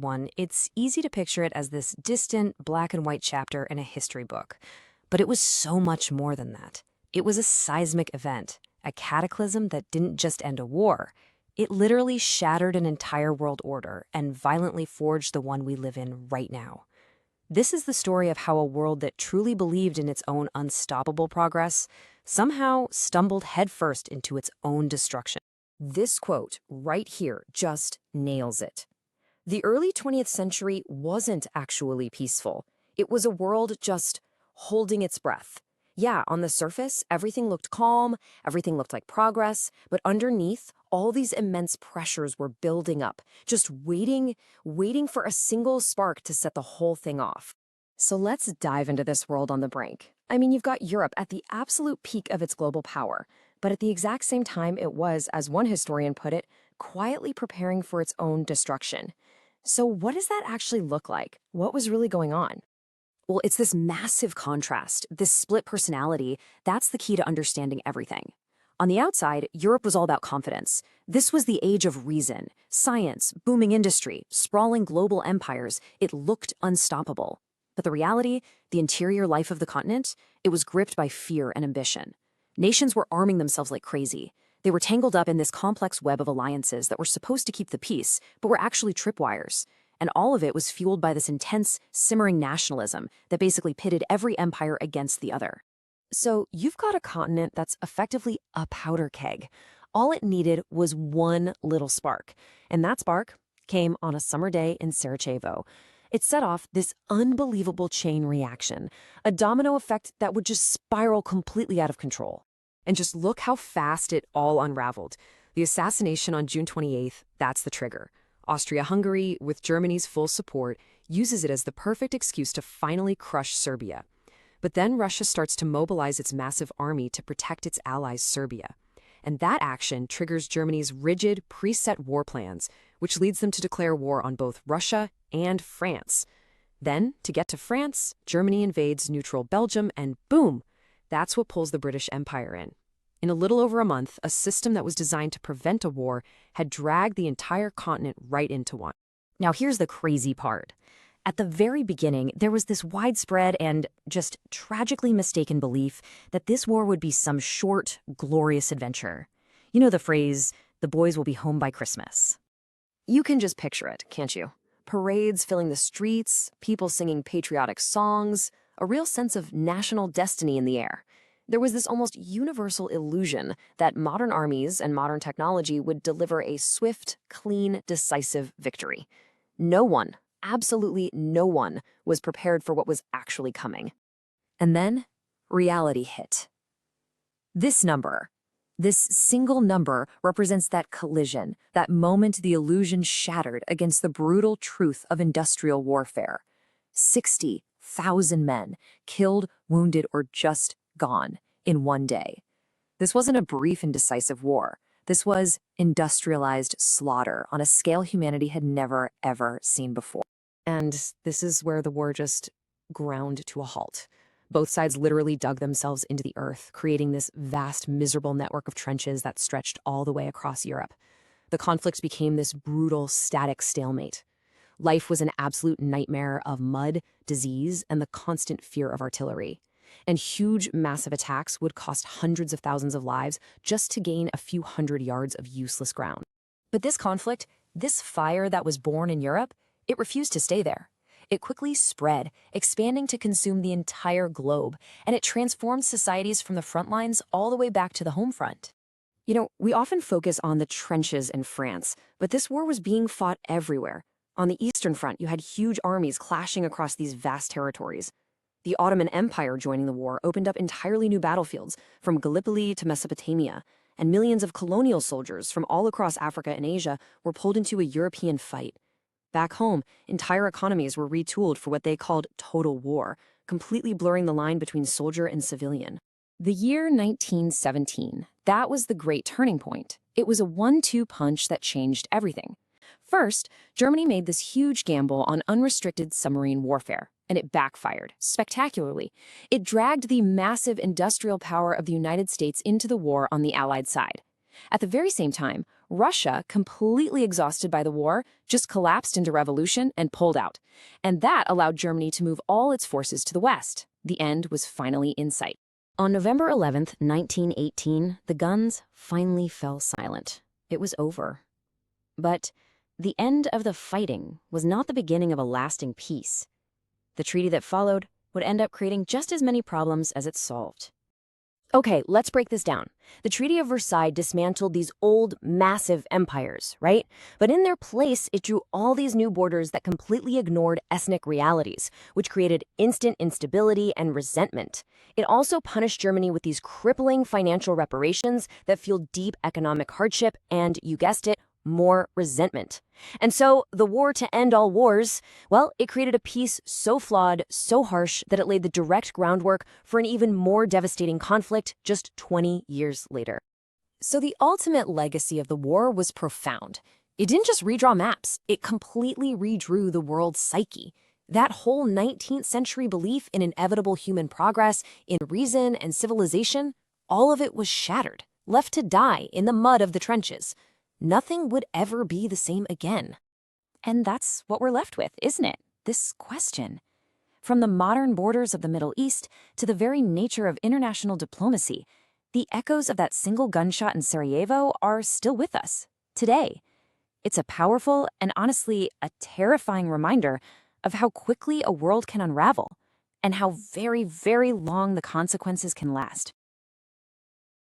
I, it's easy to picture it as this distant black and white chapter in a history book. But it was so much more than that. It was a seismic event, a cataclysm that didn't just end a war. It literally shattered an entire world order and violently forged the one we live in right now. This is the story of how a world that truly believed in its own unstoppable progress somehow stumbled headfirst into its own destruction. This quote right here just nails it. The early 20th century wasn't actually peaceful. It was a world just holding its breath. Yeah, on the surface, everything looked calm, everything looked like progress, but underneath, all these immense pressures were building up, just waiting for a single spark to set the whole thing off. So let's dive into this world on the brink. I mean, you've got Europe at the absolute peak of its global power, but at the exact same time it was, as one historian put it, quietly preparing for its own destruction. So what does that actually look like? What was really going on? Well, it's this massive contrast, this split personality. That's the key to understanding everything. On the outside, Europe was all about confidence. This was the age of reason, science, booming industry, sprawling global empires. It looked unstoppable. But the reality, the interior life of the continent, it was gripped by fear and ambition. Nations were arming themselves like crazy. They were tangled up in this complex web of alliances that were supposed to keep the peace, but were actually tripwires. And all of it was fueled by this intense, simmering nationalism that basically pitted every empire against the other. So you've got a continent that's effectively a powder keg. All it needed was one little spark. And that spark came on a summer day in Sarajevo. It set off this unbelievable chain reaction, a domino effect that would just spiral completely out of control. And just look how fast it all unraveled. The assassination on June 28th, that's the trigger. Austria-Hungary, with Germany's full support, uses it as the perfect excuse to finally crush Serbia. But then Russia starts to mobilize its massive army to protect its allies Serbia. And that action triggers Germany's rigid, preset war plans, which leads them to declare war on both Russia and France. Then, to get to France, Germany invades neutral Belgium, and boom! That's what pulls the British Empire in. In a little over a month, a system that was designed to prevent a war had dragged the entire continent right into one. Now here's the crazy part. At the very beginning, there was this widespread and just tragically mistaken belief that this war would be some short, glorious adventure. You know the phrase, "the boys will be home by Christmas." You can just picture it, can't you? Parades filling the streets, people singing patriotic songs, a real sense of national destiny in the air. There was this almost universal illusion that modern armies and modern technology would deliver a swift, clean, decisive victory. No one, absolutely no one, was prepared for what was actually coming. And then, reality hit. This single number represents that collision, that moment the illusion shattered against the brutal truth of industrial warfare. 60,000 men, killed, wounded, or just gone in one day. This wasn't a brief and decisive war. This was industrialized slaughter on a scale humanity had never, ever seen before. And this is where the war just ground to a halt. Both sides literally dug themselves into the earth, creating this vast, miserable network of trenches that stretched all the way across Europe. The conflict became this brutal, static stalemate. Life was an absolute nightmare of mud, disease, and the constant fear of artillery. And huge, massive attacks would cost hundreds of thousands of lives just to gain a few hundred yards of useless ground. But this conflict, this fire that was born in Europe, it refused to stay there. It quickly spread, expanding to consume the entire globe, and it transformed societies from the front lines all the way back to the home front. You know, we often focus on the trenches in France, but this war was being fought everywhere. On the Eastern Front, you had huge armies clashing across these vast territories. The Ottoman Empire joining the war opened up entirely new battlefields, from Gallipoli to Mesopotamia, and millions of colonial soldiers from all across Africa and Asia were pulled into a European fight. Back home, entire economies were retooled for what they called total war, completely blurring the line between soldier and civilian. The year 1917, that was the great turning point. It was a 1-2 punch that changed everything. First, Germany made this huge gamble on unrestricted submarine warfare, and it backfired spectacularly. It dragged the massive industrial power of the United States into the war on the Allied side. At the very same time, Russia, completely exhausted by the war, just collapsed into revolution and pulled out. And that allowed Germany to move all its forces to the west. The end was finally in sight. On November 11th, 1918, the guns finally fell silent. It was over. But the end of the fighting was not the beginning of a lasting peace. The treaty that followed would end up creating just as many problems as it solved. Okay, let's break this down. The Treaty of Versailles dismantled these old, massive empires, right? But in their place, it drew all these new borders that completely ignored ethnic realities, which created instant instability and resentment. It also punished Germany with these crippling financial reparations that fueled deep economic hardship and, you guessed it, more resentment. And so the war to end all wars, well, it created a peace so flawed, so harsh, that it laid the direct groundwork for an even more devastating conflict just 20 years later. So the ultimate legacy of the war was profound. It didn't just redraw maps, it completely redrew the world's psyche. That whole 19th century belief in inevitable human progress, in reason and civilization, all of it was shattered, left to die in the mud of the trenches. Nothing would ever be the same again. And that's what we're left with, isn't it? This question. From the modern borders of the Middle East to the very nature of international diplomacy, the echoes of that single gunshot in Sarajevo are still with us, today. It's a powerful and honestly a terrifying reminder of how quickly a world can unravel and how very, very long the consequences can last.